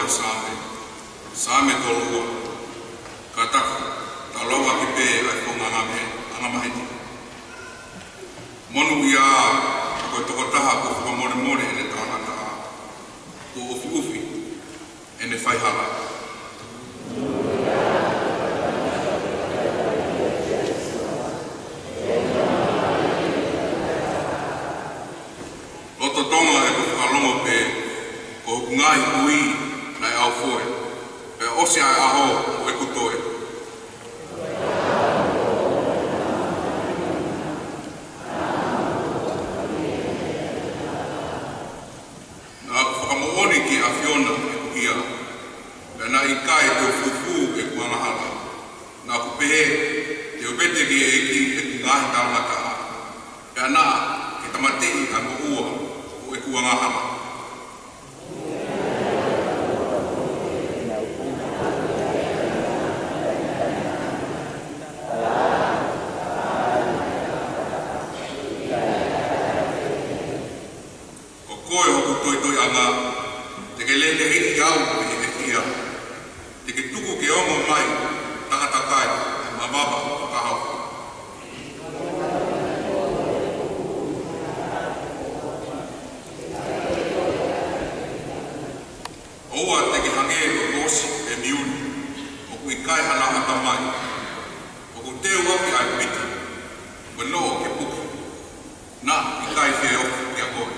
mai same tolua, kataku, taloa ki pe ai konga ngamahiti. Monu ia koe tokotaha ko whakamore ene tāngata ko ufi ene whaihala. Loto Tonga e ko whakalongo pe ko ngai ui nai au foe. Pe osi ai aho o e kutoe. Nā whakamooni ki a Fiona e kuhia. Pe nā i kai te fufu e kuangahala. Nā kupehe te ubete ki e ki ngahi tāmata. Pe nā ki tamatei a mo ua o e kuangahala. Te ke lele hiki au e te kia. Te ke tuku ke ongo mai, takatakai, e mababa whakahau. Oua te ke hange o kosi e miuni, o kui kai hanahata mai. O ku teo waki ai piti, wano ke puki. Nā, i kai whee oku ki a koe.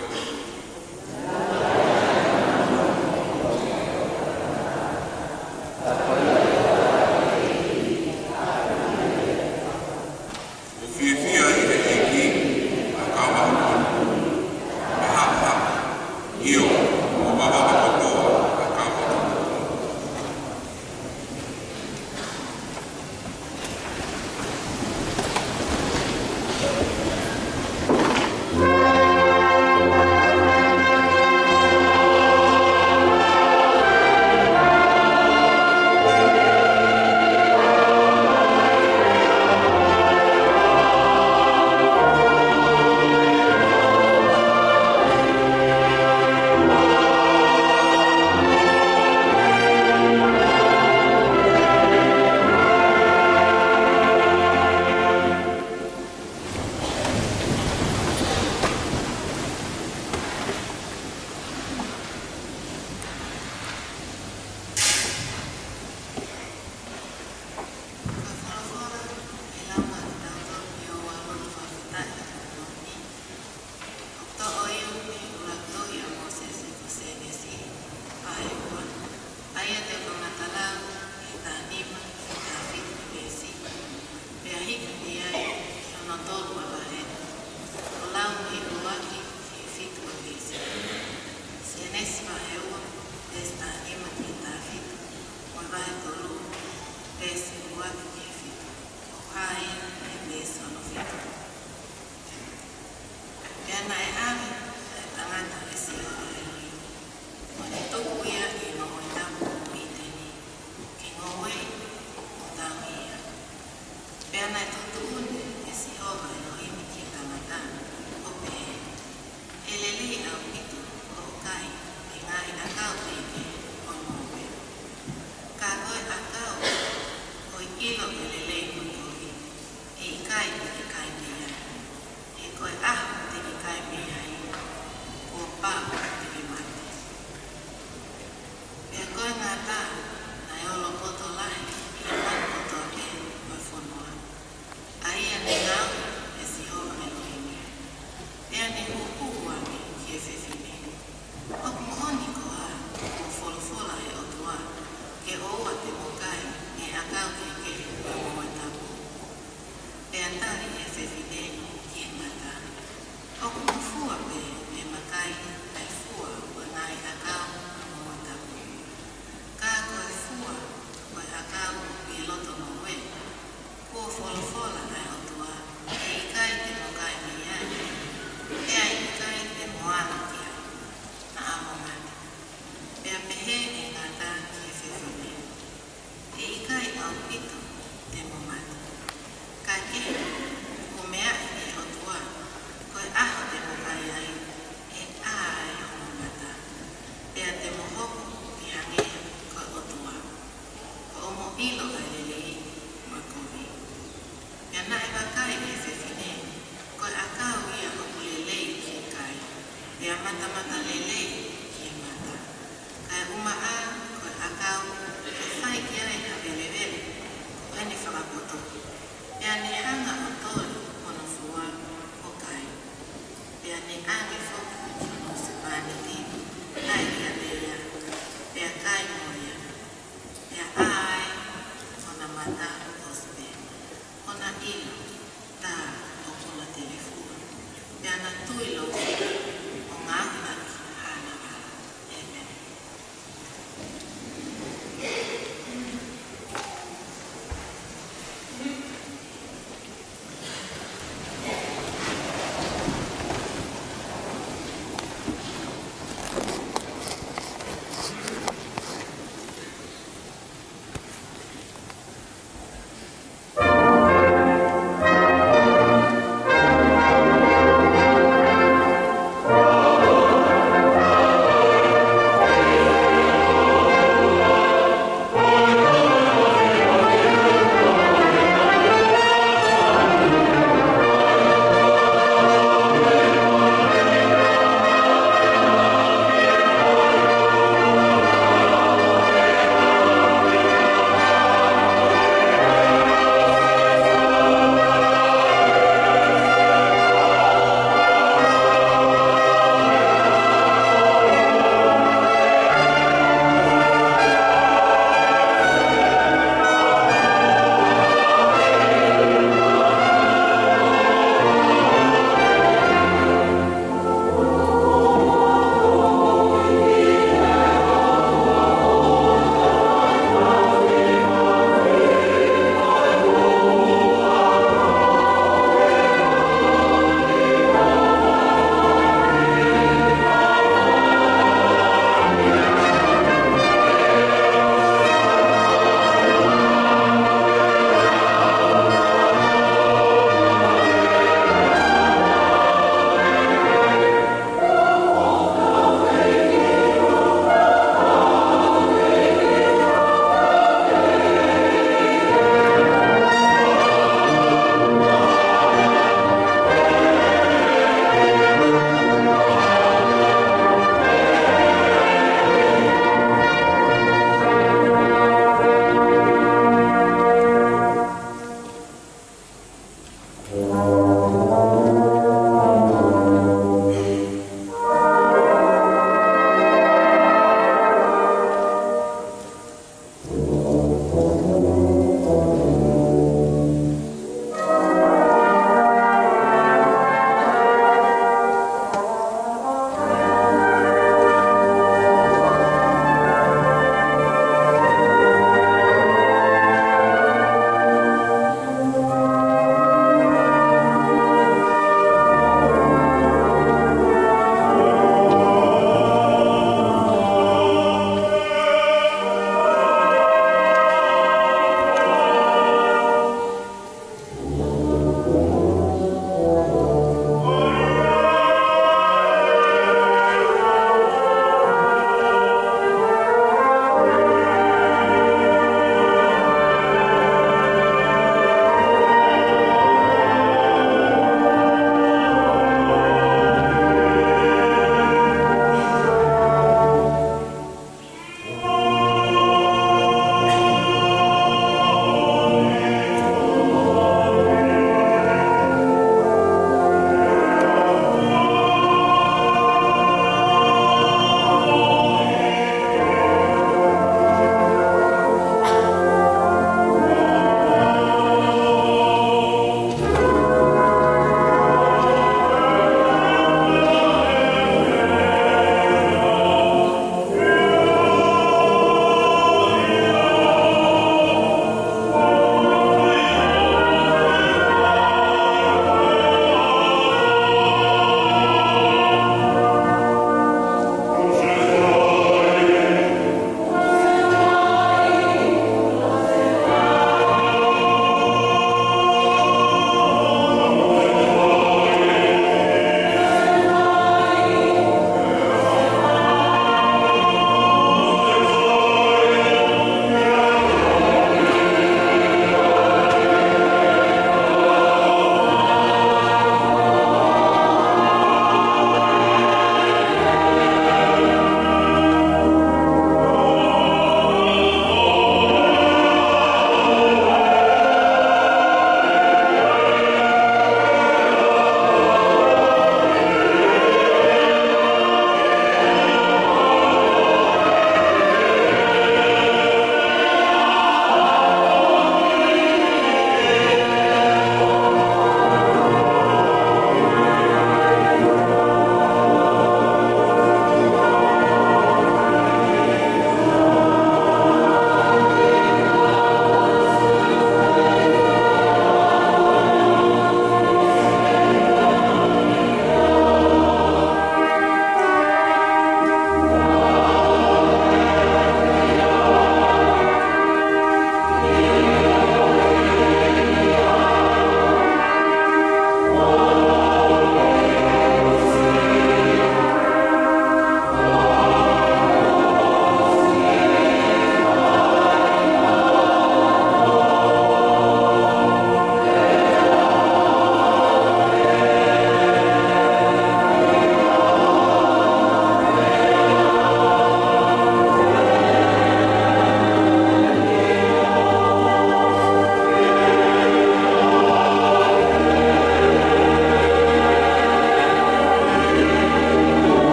Te mohoku ki hange na e wakai e se fine, ko e akau ia o kulelei ki e kai, e a mata lelei ki e mata. Ka e uma a, ko e akau, e whai ki ai a velevele, ko e ni whakapoto. E a ni hanga o tolu, ono fua, o kai. E a ni angi foku, ono se pani tini, nai ki a leia, e a kai moia, e a ai, ona mata o ospe, ona ilo, tā o kona telefua, e ana tuilo o ngāhuna hana ala. Amen.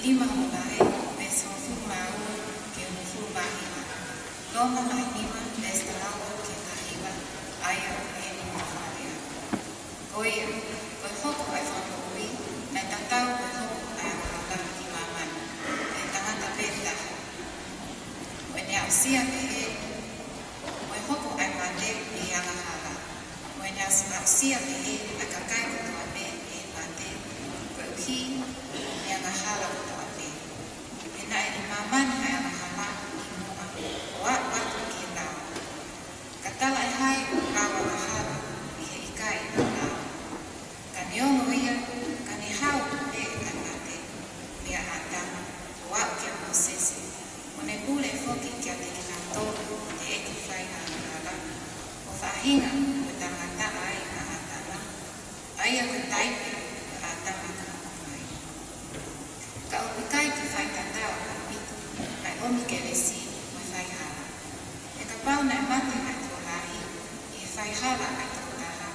lima mulae, besofu mau, ke mufu mahima. Loma mahima, bestalawa, ke tahiba, aya, eni mafaria. Goia, koi hoko ai whakapui, nai tatau koi hoko ai akala ki maman, e tangata pētaha. Koe nea usia ke he, koi hoko ai mate i anga hala. Koe nea usia ke he, a kakai kotoa me e mate, koe uhi, i anga hala kotoa me. E nai ni maman ai anga hala i mua, oa watu ki nao. Katala e hai rawa anga hala, i he ikai nao. Ka neongo ia, ka ni hau e anate, mea atama, oa kia mosese. Mone pule foki kia te ki nā tōru, te eki whai nā hala. O whahinga, koe tangata ai nā atama. Aia koe taipe, ka atama ka mai. Ka opi kai ki whai tatao ka pitu, ai omi ke resi, mai whai hala. E ka pau nai mate ai tō lahi, i whai hala ai tō laha.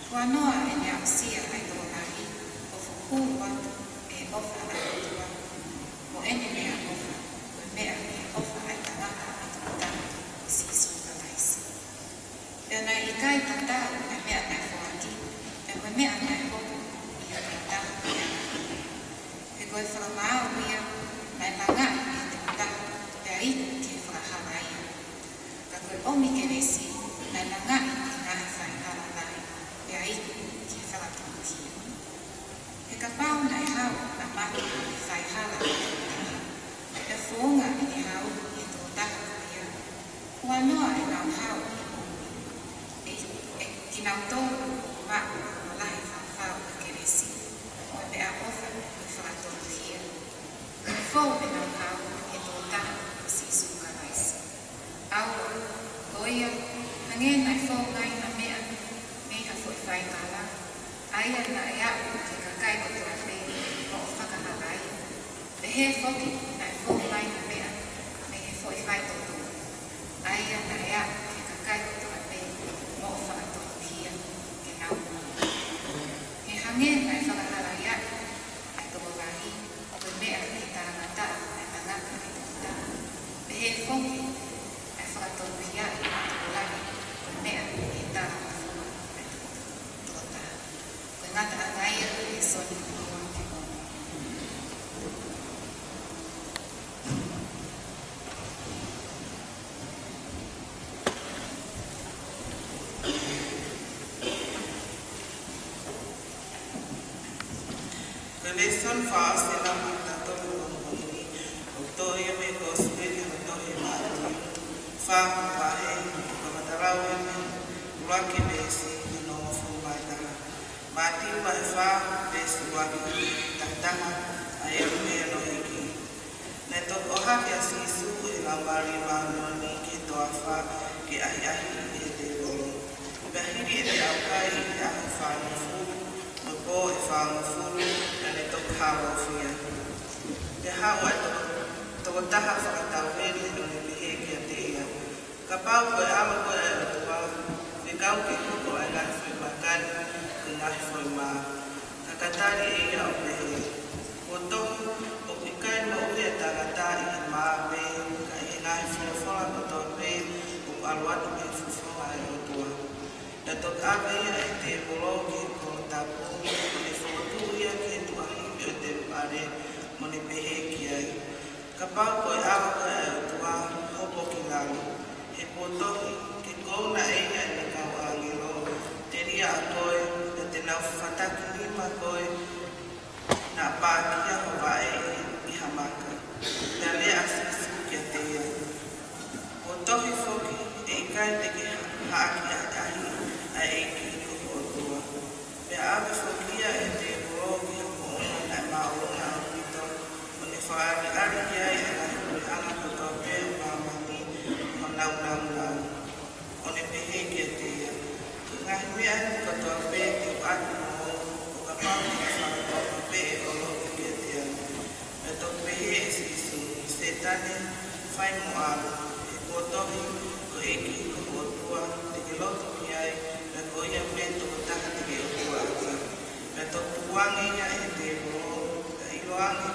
Kua noa e nea usia ai tō lahi, o whukuru watu e ofa ai atua. Mo ene mea ofa, koe mea e ofa ai tangaka ai tō tanga, o sisu kalaisi. Pea nai i kai tatao ai mea nai whoaki, e koe mea nai hoku i a kai taha mea nai. E koe whakamao ia, nai langa i te taha, pea iku ke whakahala ia. Ka koe omi ke resi, nai langa i te ngahi whai hala nai, pea iku ke whakatukia. E ka pau nai hau na maki i whai hala i te taha. E whonga i te hau i tō taha kuia. Kua noa e ngau hau i umi. E ki nau tōru mako o lahi whawhau i ke resi. O e mea ofa i whakatukia. E whou e ngau hau i tō taha o sisu kalaisi. Aua, goia, hange nai whou ngai na mea, meha fo i whai hala. Aia na e au ke kakai o tō ape o whakahalai. Te he whoki nai whou ngai na mea, me he fo i whai tō tō. Aia na e au ke kakai o tō ape mo o whakatokia ke nau mua. He hange nai whakahalai au, ai tō rahi, koe mea ki tangata ai tangaka ai tō tā. Te he whoki ai whakatokia ai tō rahi, koe mea ki tangata whua ai tō tā. Koe ngata angaia e soni mua ke momo. Son fácil la mata todo lo que todo yo me cospe no to he mati fa pa he como tarau me lo que desi no fu mata mati pa fa desi wa tata ai me no iki ne to oha que así su la mari ma no ni que to fa que ai de bolo bahiri de akai ya fa fu no po e fa fu hawa fia. Te hawa tō taha whakatau meri no ne pehe kia te ia. Ka pau koe awa koe e atua, me kau ke hoko ai ngahi whai makani i ngahi whai mā. Ka katari e ia o pehe. Ko tohu, o pikai mo uia tangatari i mā pe, ka i ngahi whai kotoa pe, o aluatu pe whuwhonga e atua. Na tō kawe ia e te moloki ko tapu, ne whotu ia ke tuahi o te pare mo ne pehe ki ai. Ka pau koe awa koe e tua hopo ki lalu. He potohi ke kouna e ia ne kau angelo. Te ria a koe e te nau whataki lima koe na pākia ho wae i hamaka. Na lea asisu kia te ia. Potohi foki e ikai te ke haaki a tahi a eiki i kuhu o tua. Pea awe fokia e te morogi na mauna o pito o ne whaari ari kia e la hui ana koto pe mamani o nau. O ne pehe kia te ia. Ngahi mea koto pe ki o atu mo o ka pāpi ki whakakoto pe o loki kia te ia. Me tō pehe e sisu i se tane whai mo alu. E kotohi ko eki ko o tua te ke loto ki ai me ko ia me tō taha te ke o tua ata. Me tō puangi ia e te mo iloangi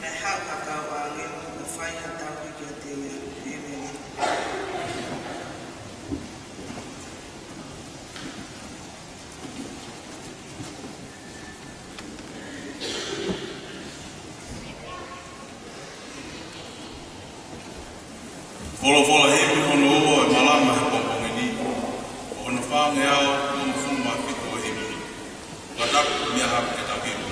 na akau ake o whai a tau i kia te ia. Amen. Fola hemi hono ua e malama he popongi ni. O hono whange ao o mfuma pito o hemi ni. Wataku mia hapu ke tau hemi.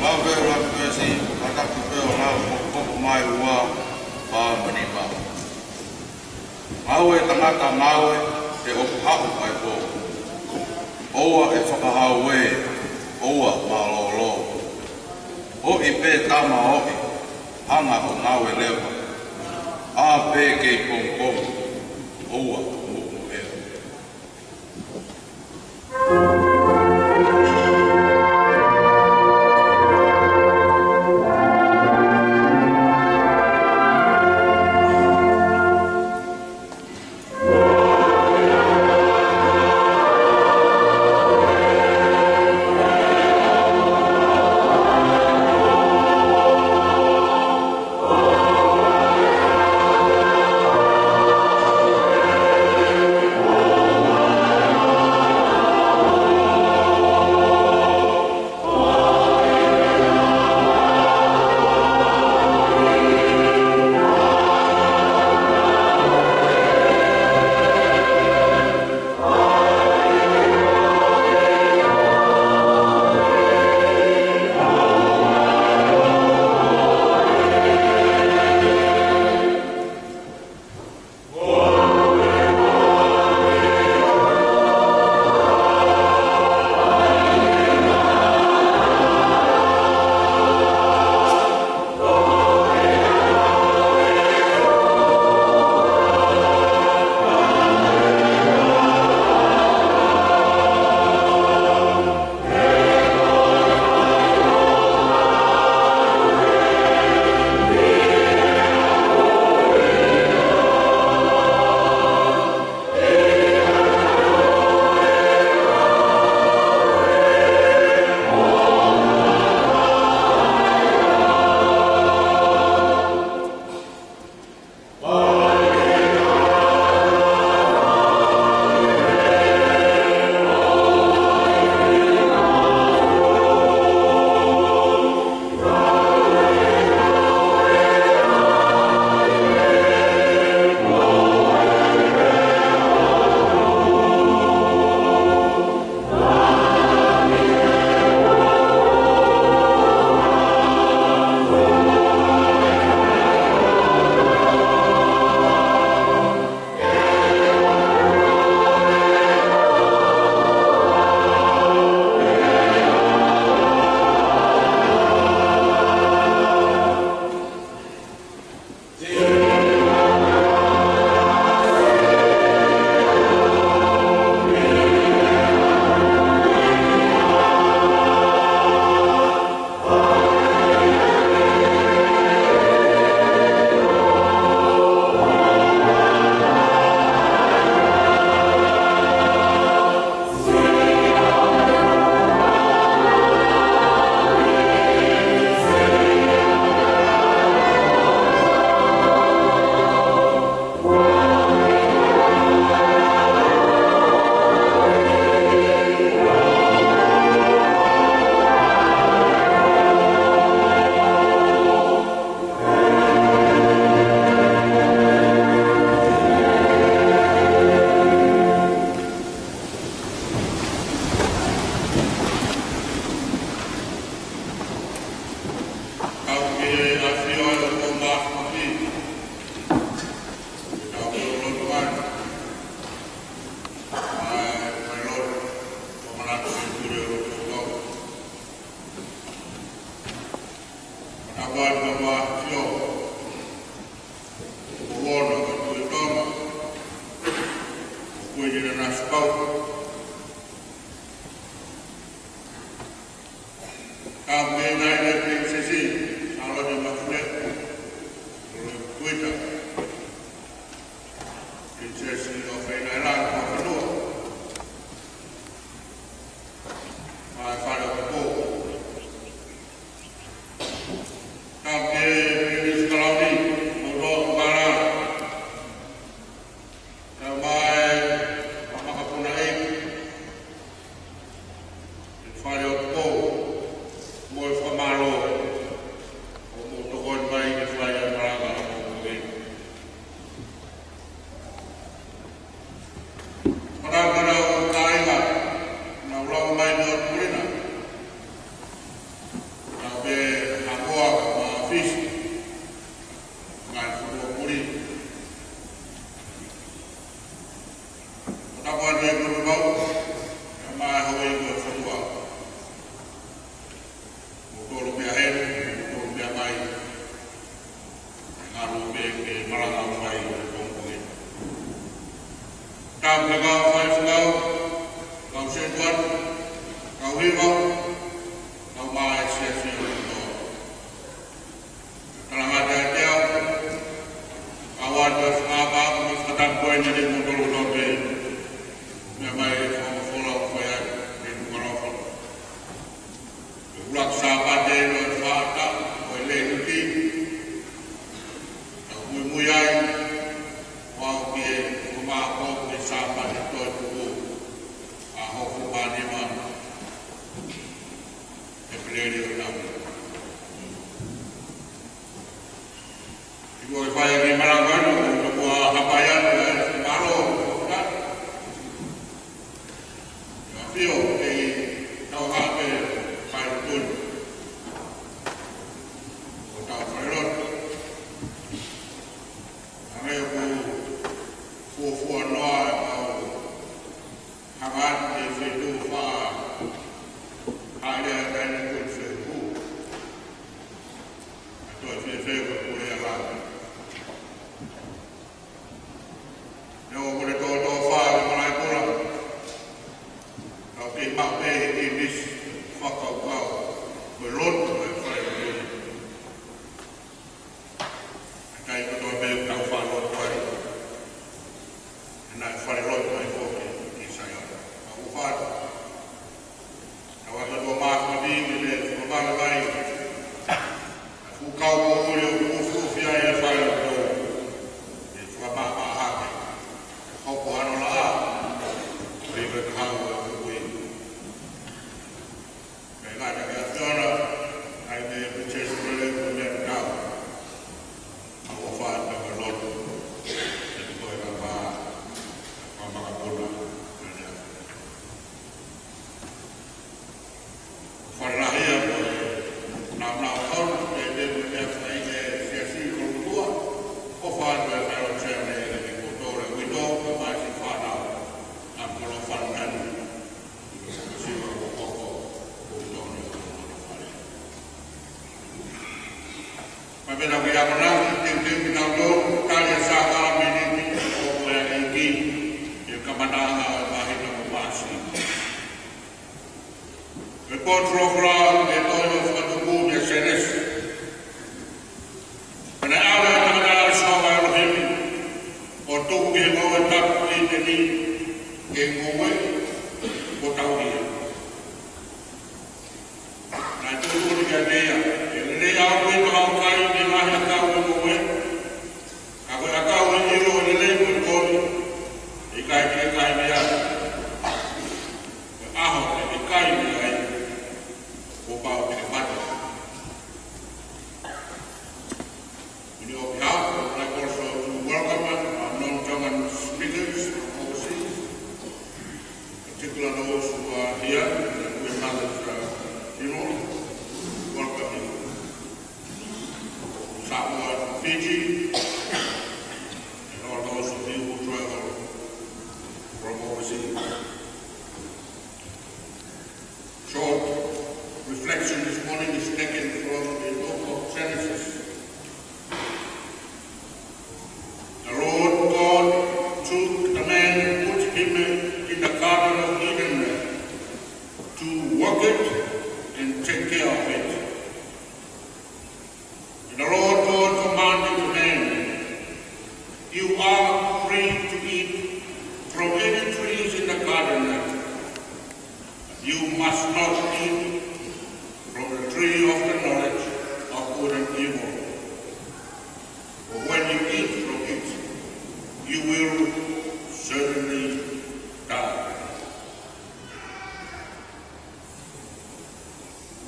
Lau veo la kuesi, wataku veo lau popo mai ua paa mani paa. Maue tangata maue te oku hapu ai po. Oua e whakahau e, oua malolo. O i pē tama ohi, hanga o nawe lewa. A pē kei pong, oua muku ea. Nanasipau'u.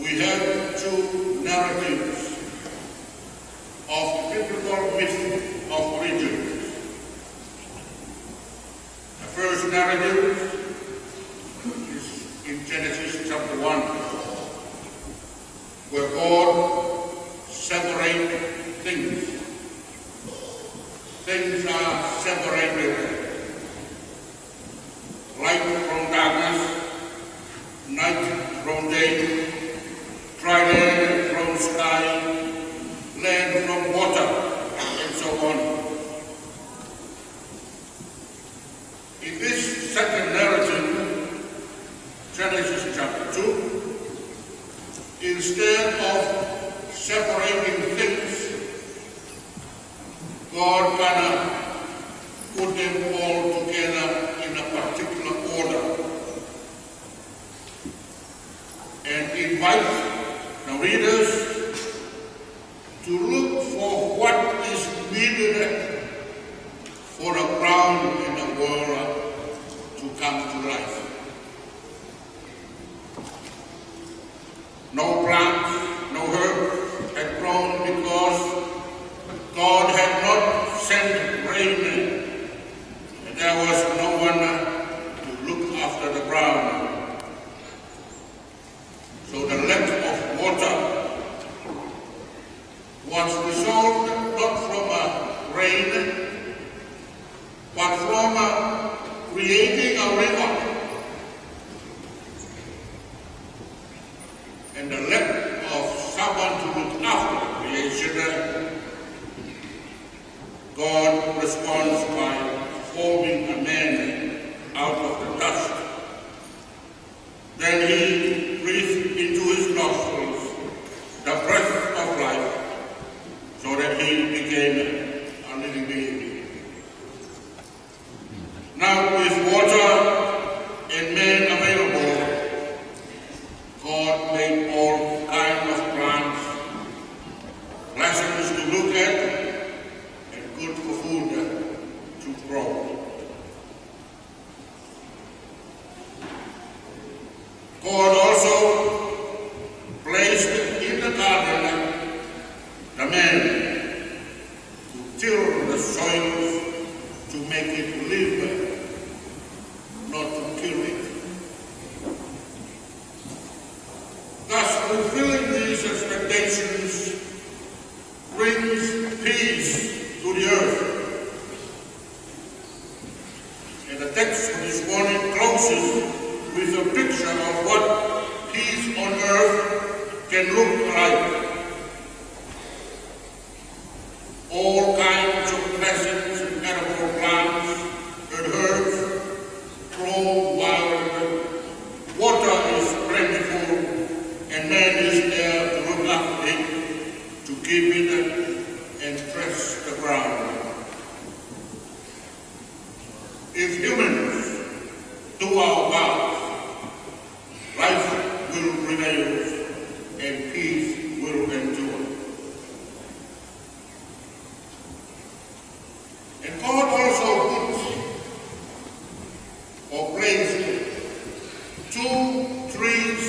we have two narratives of biblical myth of origin. The first narrative is in Genesis chapter 1, where God separated things. Things are separated. Light from darkness, night from day, dry land from sky, land from water, and so on. In this second narrative, Genesis chapter 2, instead of separating things, God put them all together in a particular order and invite the readers to look for what is needed for the ground and the world to come to life. No plants, no herbs had grown because God had not sent rain, and there was no one to look after the ground. So the lack of water was resolved not from rain, but from creating a river. And the lack of someone to look after creation, God responds by forming a man out of the dust. Then he breathed into his nostrils the breath of life, so that he became a living being. Now with water and man available, God made all kinds of plants, pleasant to look at, and good for food to grow. God also placed in the garden the man to till the soil to make it live, not to kill it. Thus, fulfilling these expectations brings peace to the earth. And the text for this morning closes with a picture of what peace on earth can look like. All kinds of pleasant and edible plants and herbs grow wild. Water is plentiful, and man is there to look after it, to keep it and dress the ground. If humans do our part, life will prevail and peace will endure. And God also puts or placed 2 trees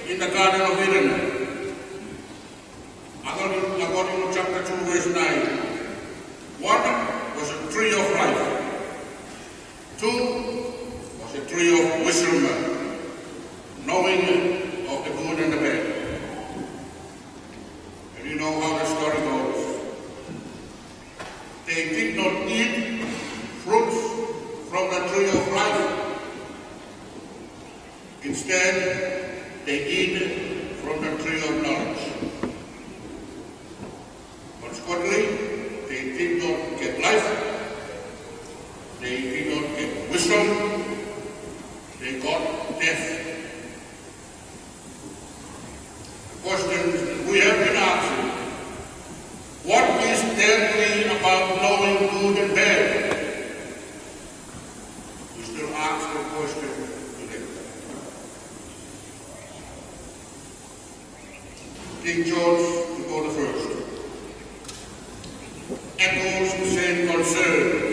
in the Garden of Eden. According to chapter 2, verse 9. One was a tree of life. 2 was a tree of wisdom, knowing of the good and the bad. And you know how the story goes. They did not eat fruits from the tree of life. Instead, they eat from the tree of knowledge. Consequently, they did not get life. They did not get wisdom. They got death. The question we have been asking, what is deadly about knowing good and bad? We still ask the question today. King George to go the first echoes the same concerns.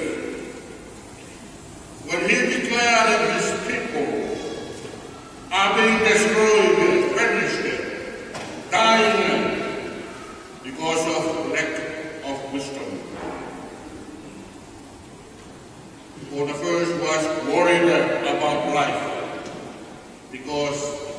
When he declared that his people are being destroyed and vanished, For the first was worried about life, because